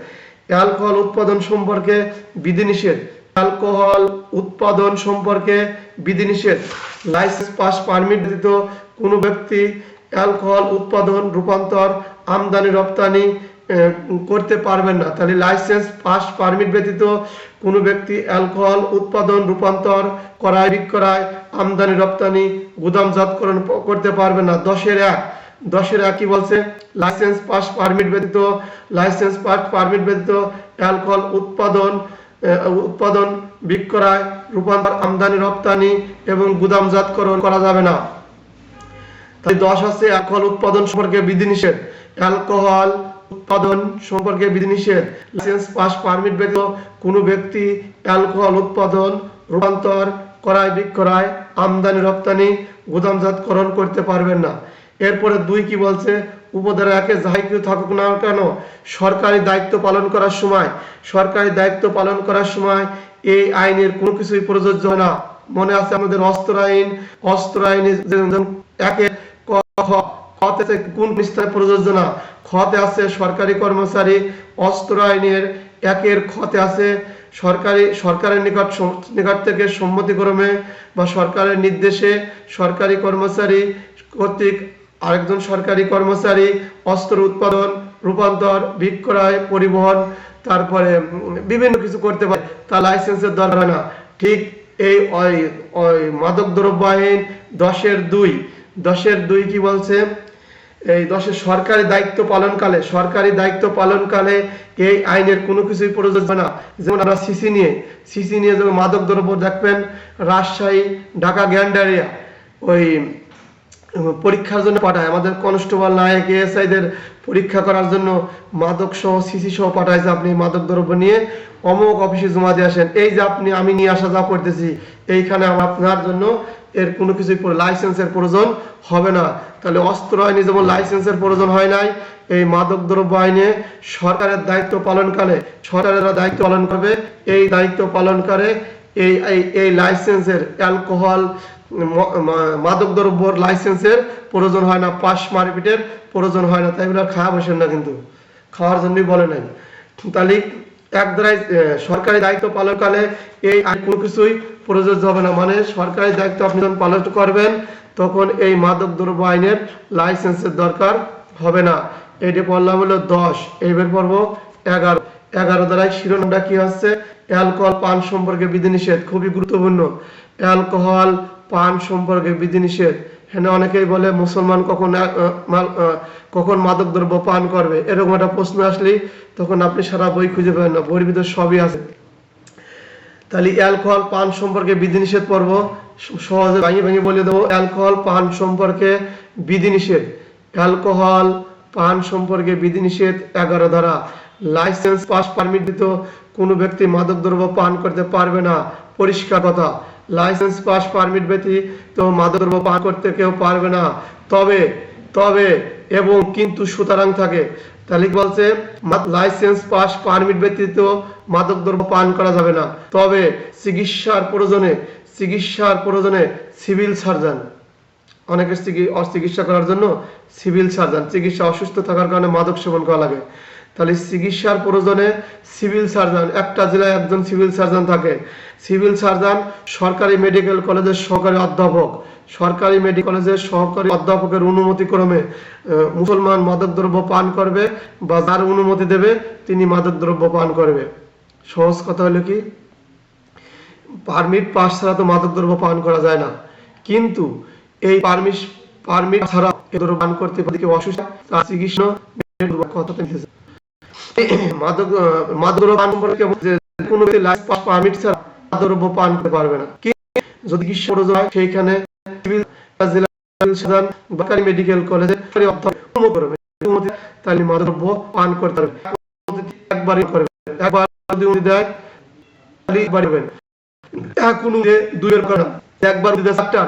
অ্যালকোহল উৎপাদন সম্পর্কে বিধিনিষেধ। অ্যালকোহল উৎপাদন সম্পর্কে বিধিনিষেধ। লাইসেন্স পাস পারমিট ব্যতীত কোনো ব্যক্তি অ্যালকোহল উৎপাদন, রূপান্তর, আমদানি রপ্তানি করতে পারবেন না। তাহলে লাইসেন্স পাস পারমিট ব্যতীত কোনো ব্যক্তি অ্যালকোহল উৎপাদন, রূপান্তর, ক্রয় বিক্রয়, আমদানি রপ্তানি, গুদামজাতকরণ করতে পারবে না। 10-1 কি বলছে, লাইসেন্স পাস পারমিট ব্যতীত অ্যালকোহল উৎপাদন, বিক্রয়, রূপান্তর, আমদানি রপ্তানি এবং গুদামজাতকরণ করা যাবে না। তাই 10 হচ্ছে অ্যালকোহল উৎপাদন সম্পর্কে বিধিনিষেধ। অ্যালকোহল উৎপাদন সম্পর্কে বিধিনিষেধ। লাইসেন্স পাস পারমিট ব্যতীত কোনো ব্যক্তি অ্যালকোহল উৎপাদন, রূপান্তর, ক্রয় বিক্রয়, আমদানি রপ্তানি, গুদামজাতকরণ করতে পারবেন না। এরপরে 2 কি বলছে, উপধারা 1 যাই কেউ থাকুক না কেন সরকারি দায়িত্ব পালন করার সময় এই আইনের কোনো কিছুই প্রযোজ্য হয় না। মনে আছে আমাদের অস্ত্র আইন 1 খতে কোন বিস্তার প্রযোজ্য না। খতে আছে সরকারি কর্মচারী, অস্ত্র আইনের 1 খতে আছে সরকারের নিকট থেকে সম্মতিক্রমে বা সরকারের নির্দেশে সরকারি কর্মচারী কর্তৃক আরেকজন সরকারি কর্মচারী অস্ত্র উৎপাদন, রূপান্তর, বিক্রয়, পরিবহন, তারপরে বিভিন্ন কিছু করতে পারে, তা লাইসেন্সের দরকার হয় না। ঠিক এই মাদক দ্রব্য আইন 10-2 কি বলছে, এই 10 সরকারি দায়িত্ব পালনকালে এই আইনের কোনো কিছুই প্রযোজ্য না। যেমন আমরা সিসি নিয়ে যখন মাদক দ্রব্য দেখবেন, রাজশাহী, ঢাকা গ্যান্ডারিয়া ওই পরীক্ষার জন্য পাঠায়, আমাদের কনস্টেবল, নায়ক, এএসআইদের পরীক্ষা করার জন্য মাদক সহ সিসি সহ পাঠাইছে, আপনি মাদক দ্রব্য নিয়ে অমুক অফিসে জমা দিয়ে আসেন। এই যে আমি নিয়ে আসা যা করতেছি, এইখানে আপনার জন্য এর কোনো কিছুই লাইসেন্সের প্রয়োজন হবে না। তাহলে অস্ত্র আইনে যেমন লাইসেন্সের প্রয়োজন হয় নাই, এই মাদক দ্রব্য আইনে সরকারের দায়িত্ব পালনকালে সরকারেরা দায়িত্ব পালন করবে, এই দায়িত্ব পালনকালে এই লাইসেন্সের অ্যালকোহল মাদক দ্রব্যর লাইসেন্সের প্রয়োজন হয় না, পাস মারপিটের প্রয়োজন হয় না। তাই বলে খাওয়া বসেন না, কিন্তু খাওয়ার জন্যই বলে নাই। তাহলে এক দ্বারাই সরকারি দায়িত্ব পালনকালে এই আইন কোনো কিছুই প্রযোজ্য হবে না। মানে সরকারি দায়িত্ব আপনি যখন পালন করবেন তখন এই মাদক দ্রব্য আইনের লাইসেন্সের দরকার হবে না। এটি পড়লাম হলো 10। এইবার পড়ব 11। 11 দ্বারাই শিরোনামটা কি হচ্ছে, অ্যালকোহল পান সম্পর্কে বিধিনিষেধ। খুবই গুরুত্বপূর্ণ, অ্যালকোহল পান সম্পর্কে বিধিনিষেধ। হ্যাঁ, অনেকেই বলে মুসলমান কখন মাদক দ্রব্য পান করবে, এরকম একটা প্রশ্ন আসলে তখন আপনি সারা বই খুঁজে পাবেন না, বইয়ের ভিতর সবই আছে। তাহলে অ্যালকোহল পান সম্পর্কে বিধিনিষেধ পড়ব। সহজে ভেঙে ভেঙে বলে দেবো। অ্যালকোহল পান সম্পর্কে বিধিনিষেধ। অ্যালকোহল পান সম্পর্কে বিধিনিষেধ 11 ধারা। লাইসেন্স পাস পারমিট দিত কোনো ব্যক্তি মাদকদ্রব্য পান করতে পারবে না, পরিষ্কার কথা। লাইসেন্স পাস পারমিট ব্যতীত মাদকদ্রব্য পান করতে কেউ পারবে না। তবে তবে এবং কিন্তু সুতরাং থাকে। তাহলে কি বলছে, লাইসেন্স পাস পারমিট ব্যতীত মাদকদ্রব্য পান করা যাবে না, তবে চিকিৎসার প্রয়োজনে সিভিল সার্জন, অনেকের চিকিৎসা করার জন্য সিভিল সার্জন, চিকিৎসা অসুস্থ থাকার কারণে মাদক সেবন করা লাগে, তাহলে চিকিৎসার প্রয়োজনে সিভিল সার্জন, একটা জেলায় একজন সিভিল সার্জন থাকে। সিভিল সার্জন সরকারি মেডিকেল কলেজের সহকারী অধ্যাপক, সরকারি মেডিকেল কলেজের সহকারী অধ্যাপকের অনুমতি ক্রমে মুসলমান মাদকদ্রব্য পান করবে বা যার অনুমতি দেবে তিনি মাদকদ্রব্য পান করবে। সহজ কথা হলো কি, পারমিট পাস ছাড়া তো মাদকদ্রব্য পান করা যায় না, কিন্তু এই পারমিট ছাড়া পান করতে পারে কেউ অসুস্থ, তার চিকিৎসা কথা মাদকদ্রব্য পান সম্পর্কে কোনো ব্যক্তি লাইসেন্স পাস পারমিট ছাড়া মাদকদ্রব্য পান করতে পারবে না। যদি চিকিৎসা প্রয়োজন হয় সেইখানে জেলা সাধারণ সরকারি মেডিকেল কলেজে অনুমতি তাহলে মাদকদ্রব্য পান করতে পারবে। একবারই করবে, একবার যদি উনি দেয় তাহলে একবার করবেন, কোনো দুইবার করে না, একবার যদি ডাক্তার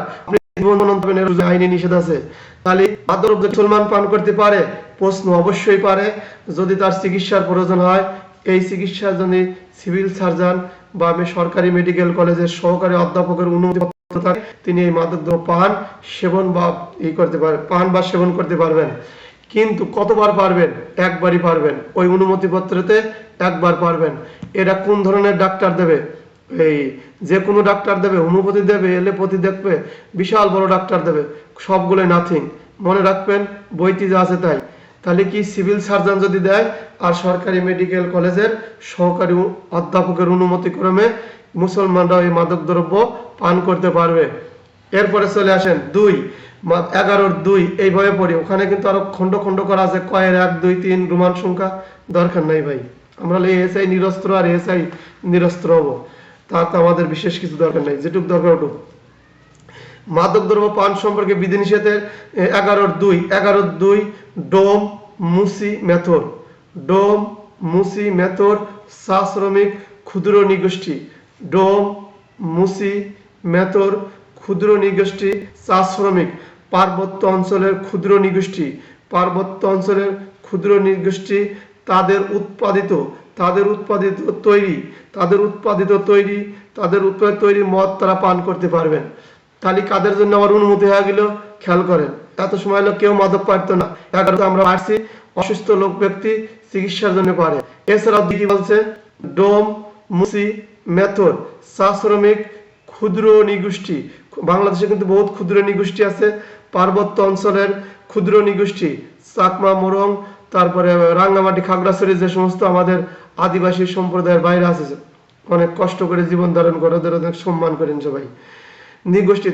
আইনে নিষেধ আছে। তাহলে মাদকদ্রব্য মুসলমান পান করতে পারে, প্রশ্ন অবশ্যই পারে, যদি তার চিকিৎসার প্রয়োজন হয়। এই চিকিৎসার জন্য সিভিল সার্জন বা সরকারি মেডিকেল কলেজের সহকারী অধ্যাপকের অনুমতি থাকে, তিনি এই মাদকদ্রব্য পান সেবন বা সেবন করতে পারবেন। কিন্তু কতবার পারবেন? একবারই পারবেন, ওই অনুমতিপত্রতে একবার পারবেন। এটা কোন ধরনের ডাক্তার দেবে? এই যে কোনো ডাক্তার দেবে, হোমিওপ্যাথি দেবে, এলোপ্যাথি দেখবে, বিশাল বড় ডাক্তার দেবে, সবগুলো নাথিং, মনে রাখবেন বইটি যা আছে তাই। তাহলে কি সিভিল সার্জন যদি দেয় আর সরকারি মেডিকেল কলেজের সহকারী অধ্যাপকের অনুমতি ক্রমে মুসলমানরা এই মাদকদ্রব্য পান করতে পারবে। এরপরে চলে আসেন 11-2 এইভাবে পড়ি, ওখানে কিন্তু আরো খন্ড খন্ড করা আছে, কয়ের 1, 2, 3 রোমান সংখ্যা দরকার নাই ভাই, আমরা এসআই নিরস্ত্র আর এসআই নিরস্ত্র হবো, তাতে আমাদের বিশেষ কিছু দরকার নাই, যেটুক দরকার ওটুক। মাদকদ্রব্য পান সম্পর্কে বিধিনিষেধের 11-2 ডোম মুসি মেথর। ডোম মুসি মেথর চা শ্রমিক ক্ষুদ্র নিগোষ্ঠী। ডোম মুসি মেথর ক্ষুদ্র নিগোষ্ঠী চা শ্রমিক, পার্বত্য অঞ্চলের ক্ষুদ্র নিগোষ্ঠী, তাদের উৎপাদিত তৈরি মদ তারা পান করতে পারবেন। তাহলে কাদের জন্য আমার অনুমতি হয়ে গেল? খেয়াল করেন, এত সময় হলো কেউ মাদক পারতো না, 11 আমরা পারছি, অসুস্থ লোক ব্যক্তি চিকিৎসার জন্য পারে। এছাড়াও কি বলছে? ডোম মুসি মেথর চা শ্রমিক ক্ষুদ্র নিগোষ্ঠী, বাংলাদেশে কিন্তু বহুত ক্ষুদ্র নিগোষ্ঠী আছে, পার্বত্য অঞ্চলের ক্ষুদ্র নিগোষ্ঠী, চাকমা, মোরং, তারপরে রাঙ্গামাটি, খাগড়াছড়ি, যে সমস্ত আমাদের আদিবাসী সম্প্রদায়ের বাইরে আছে, অনেক কষ্ট করে জীবন ধারণ করে, ওদের অনেক সম্মান করেন সবাই, নিগোষ্ঠী,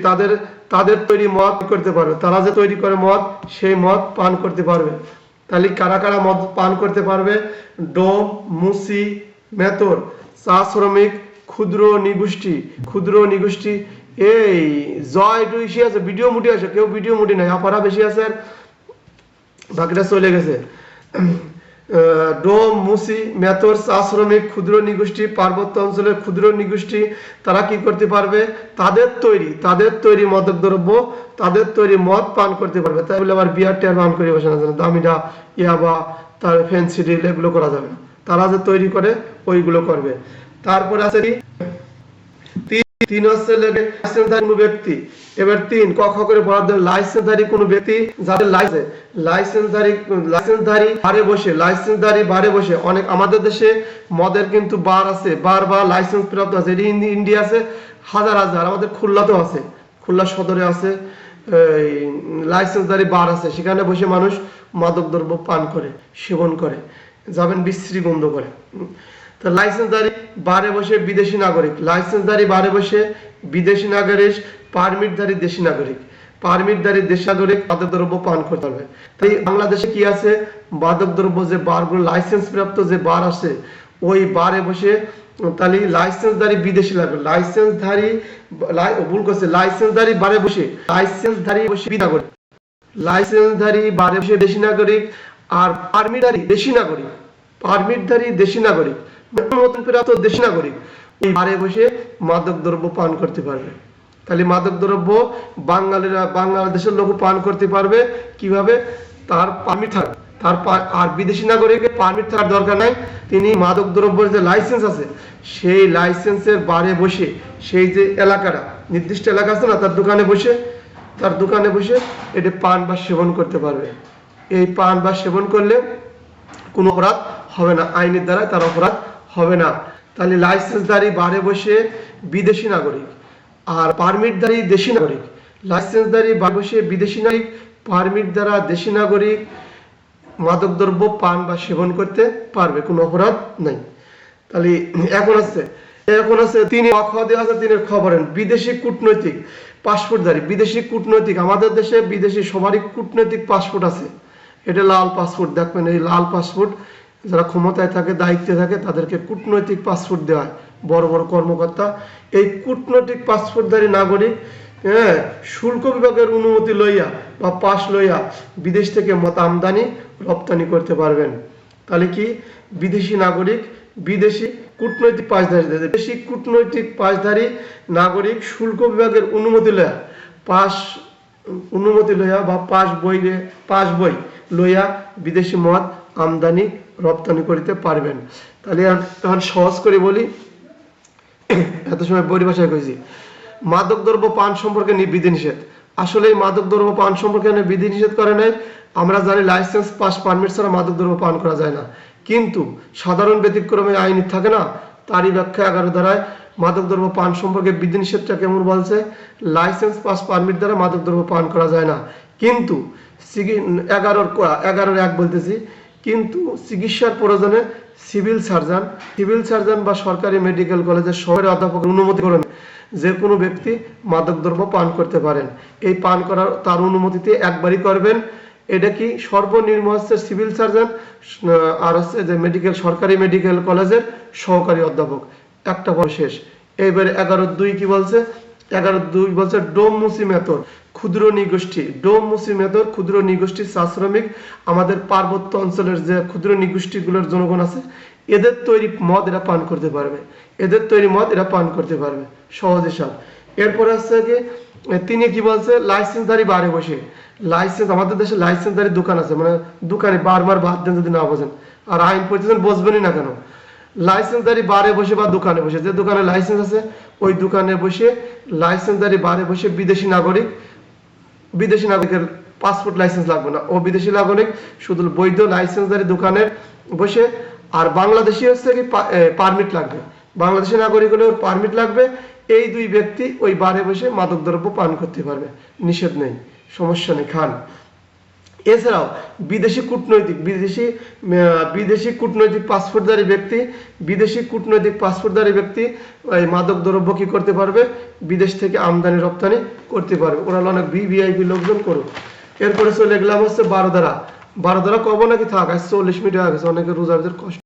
তাদের তৈরি মদ করতে পারবে, তারা যে তৈরি করে মদ, সেই মদ পান করতে পারবে। তাহলে কারা কারা মদ পান করতে পারবে? ডোম মুসি মেথর চা শ্রমিক ক্ষুদ্র নিগোষ্ঠী। এই জয় একটু ইসে আছে, ভিডিও মুটি আছে, কেউ ভিডিও মুটি নাই, আপারা বেশি আছে, বাকিটা চলে গেছে। ডোম মুসি মেথর চা শ্রমিক ক্ষুদ্র নিগোষ্ঠী, পার্বত্য অঞ্চলের ক্ষুদ্র নিগোষ্ঠী, তারা কি করতে পারবে? তাদের তৈরি মাদকদ্রব্য, তাদের তৈরি মদ পান করতে পারবে। তাই বলে আবার বিয়ার টিয়ার পান করে বসে না, দামিটা ইয়াবা, তার ফেন্সিডিল এগুলো করা যাবে না, তারা যে তৈরি করে ওইগুলো করবে। তারপরে আছে কি 3 হচ্ছে লাইসেন্সধারী কোনো ব্যক্তি। এবার 3 ক খ করে পড়ার জন্য, লাইসেন্সধারী কোনো ব্যক্তি যাদের লাইসেন্সধারী বারে বসে, অনেক আমাদের দেশে মদের কিন্তু বার আছে, বার বা লাইসেন্স প্রাপ্ত আছে, ইন্ডিয়া আছে হাজার, আমাদের খুলনাতেও আছে, খুলনা সদরে আছে লাইসেন্সধারী বার আছে, সেখানে বসে মানুষ মাদকদ্রব্য পান করে, সেবন করে, যাবেন বিশ্রী গন্ধ করে। লাইসেন্সধারী বারে বসে বিদেশি নাগরিক, পারমিটধারী দেশি নাগরিক, মাদকদ্রব্য পান করতে পারবে। তাই বাংলাদেশে কি আছে? মাদকদ্রব্য যে বারগুলো লাইসেন্স প্রাপ্ত যে বার আছে, ওই বারে বসে তাহলে লাইসেন্সধারী বিদেশি লাগবে, ভুল করছে, লাইসেন্সধারী বারে বসে, লাইসেন্সধারী বসে নাগরিক, লাইসেন্সধারী বারে বসে দেশি নাগরিক, আর পারমিটধারী দেশি নাগরিক, পারমিটধারী দেশি নাগরিক, নতুন প্রাপ্ত দেশি নাগরিক এই বারে বসে মাদক দ্রব্য পান করতে পারবে। তাহলে মাদক দ্রব্য বাংলাদেশের লোক পান করতে পারবে কিভাবে? তার পারমিট থাকবে, আর বিদেশি নাগরিকের পারমিট থাকার দরকার নাই, তিনি মাদক দ্রব্যের যে লাইসেন্স আছে সেই লাইসেন্সের বারে বসে, সেই যে এলাকাটা নির্দিষ্ট এলাকা আছে না, তার দোকানে বসে এটা পান বা সেবন করতে পারবে। এই পান বা সেবন করলে কোনো অপরাধ হবে না, আইনের দ্বারা তার অপরাধ হবে না। তাহলে লাইসেন্সধারী বারে বসে বিদেশি নাগরিক আর পারমিটধারী দেশি নাগরিক, লাইসেন্সধারী বারে বসে বিদেশি নাগরিক, পারমিট দ্বারা দেশি নাগরিক মাদকদ্রব্য পান বা সেবন করতে পারবে, কোনো অপরাধ নাই। তাহলে এখন আছে তিনি খবরেন বিদেশি কূটনৈতিক পাসপোর্টধারী, বিদেশি কূটনৈতিক, আমাদের দেশে বিদেশি সবারই কূটনৈতিক পাসপোর্ট আছে, এটা লাল পাসপোর্ট, দেখবেন এই লাল পাসপোর্ট যারা ক্ষমতায় থাকে, দায়িত্বে থাকে, তাদেরকে কূটনৈতিক পাসপোর্ট দেওয়া হয়, বড় বড় কর্মকর্তা। এই কূটনৈতিক পাসপোর্টধারী নাগরিক শুল্ক বিভাগের অনুমতি লইয়া বা পাস লইয়া বিদেশ থেকে মত আমদানি রপ্তানি করতে পারবেন। তাহলে কি বিদেশি নাগরিক, বিদেশি কূটনৈতিক পাসধারী, দেশি কূটনৈতিক পাসধারী নাগরিক শুল্ক বিভাগের অনুমতি লইয়া বা পাস বই লইয়া বিদেশি মদ আমদানি রপ্তানি করিতে পারবেন। তাহলে এখন সহজ করে বলি, এত সময় পরিভাষায় কইছি। মাদকদ্রব্য পান সম্পর্কে বিধিনিষেধ, আসলে এই মাদকদ্রব্য পান সম্পর্কে বিধিনিষেধ করে নাই। আমরা জানি লাইসেন্স পাস পারমিট ছাড়া মাদকদ্রব্য পান করা যায় না, কিন্তু সাধারণ ব্যতিক্রমে আইন থাকে না, তারই ব্যাখ্যা 11 ধারায় মাদকদ্রব্য পান সম্পর্কে বিধিনিষেধটা কেমন বলছে? লাইসেন্স পাস পারমিট দ্বারা মাদকদ্রব্য পান করা যায় না, কিন্তু 11-1 বলতেছি, কিন্তু চিকিৎসার প্রয়োজনে সিভিল সার্জন বা সরকারি মেডিকেল কলেজের সহকারী অধ্যাপকের অনুমতি ক্রমে যে কোনো ব্যক্তি মাদকদ্রব্য পান করতে পারেন। এই পান করার তার অনুমতিতে একবারই করবেন। এটা কি সর্বনিম্ন হচ্ছে সিভিল সার্জন, আর হচ্ছে যে সরকারি মেডিকেল কলেজের সহকারী অধ্যাপক, একটা পর শেষ। এইবারে 11.2 কি বলছে? 11.2 বলছে ডোম মুসি মেথর ক্ষুদ্র নিগোষ্ঠী চা শ্রমিক, আমাদের পার্বত্য অঞ্চলের যে ক্ষুদ্র নিগোষ্ঠীগুলোর জনগণ আছে, এদের তৈরি মদ এরা পান করতে পারবে, সহজ হিসাব। এরপরে হচ্ছে কি তিনি কি বলছে? লাইসেন্সধারী বারে বসে, আমাদের দেশে লাইসেন্সধারী দোকান আছে, মানে দোকানে বারবার বাদ দেন যদি না বোঝেন, আর আইন পড়তেছেন বসবেনই না কেন। লাইসেন্সধারী বারে বসে বা দোকানে বসে, যে দোকানে লাইসেন্স আছে ওই দোকানে বসে লাইসেন্সধারী বারে বসে বিদেশি নাগরিকের পাসপোর্ট লাইসেন্স লাগবে না, ও বিদেশি নাগরিক শুধু বৈধ লাইসেন্সধারী দোকানে বসে, আর বাংলাদেশি হচ্ছে কি পারমিট লাগবে, বাংলাদেশি নাগরিক হলে ওর পারমিট লাগবে। এই দুই ব্যক্তি ওই বারে বসে মাদকদ্রব্য পান করতে পারবে, নিষেধ নেই, সমস্যা নেই, খান। এছাড়াও বিদেশি কূটনৈতিক পাসপোর্টধারী ব্যক্তি এই মাদক দ্রব্য কি করতে পারবে? বিদেশ থেকে আমদানি রপ্তানি করতে পারবে। ওরা অনেক ভিভিআইপি লোকজন করুক। এরপরে চলে গেলাম হচ্ছে 12 ধারা কব নাকি থাক, 40 মিনিট হয়ে গেছে, অনেকে রোজার কষ্ট।